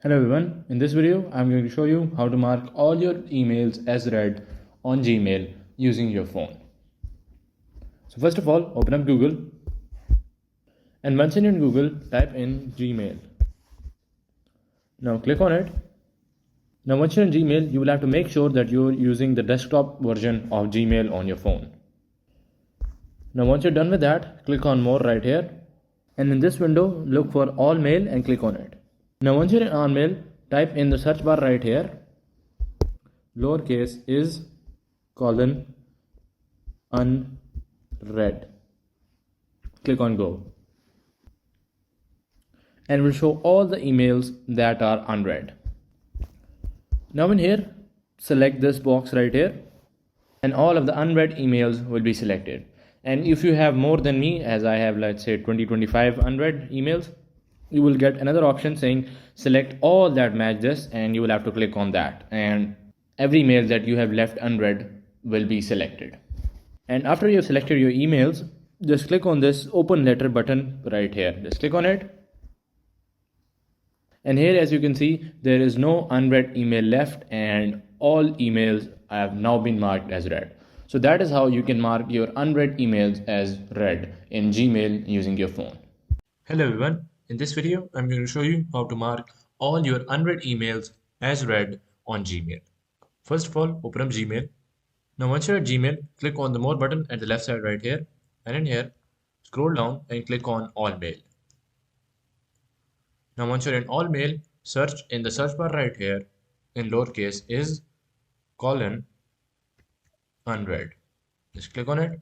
Hello everyone, in this video I'm going to show you how to mark all your emails as read on Gmail using your phone. So first of all, open up Google, and once in Google, type in Gmail. Now click on it. Now once you're in Gmail, you will have to make sure that you're using the desktop version of Gmail on your phone. Now once you're done with that, click on More right here, and in this window, look for All Mail and click on it. Now once you're in All Mail, type in the search bar right here, lowercase is colon unread. Click on Go, and will show all the emails that are unread. Now in here, select this box right here, and all of the unread emails will be selected. And if you have more than me, as I have, let's say 20-25 unread emails, you will get another option saying select all that match this, and you will have to click on that, and every mail that you have left unread will be selected. And after you have selected your emails, just click on this open letter button right here. Just click on it, and here, as you can see, there is no unread email left, and all emails have now been marked as read. So that is how you can mark your unread emails as read in Gmail using your phone. Hello everyone. In this video, I'm going to show you how to mark all your unread emails as read on Gmail. First of all, open up Gmail. Now once you're at Gmail, click on the More button at the left side right here, and in here, scroll down and click on All Mail. Now once you're in All Mail, search in the search bar right here in lowercase is colon unread. Just click on it.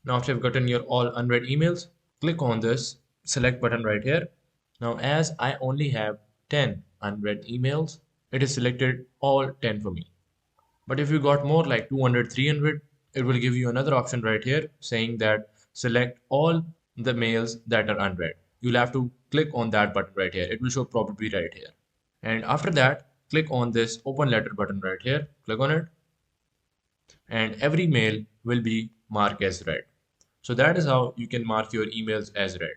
Now after you've gotten your all unread emails, click on this select button right here. Now as I only have 10 unread emails, it is selected all 10 for me. But if you got more like 200, 300, it will give you another option right here saying that select all the mails that are unread. You'll have to click on that button right here. It will show probably right here. And after that, click on this open letter button right here. Click on it, and every mail will be marked as read. So that is how you can mark your emails as read.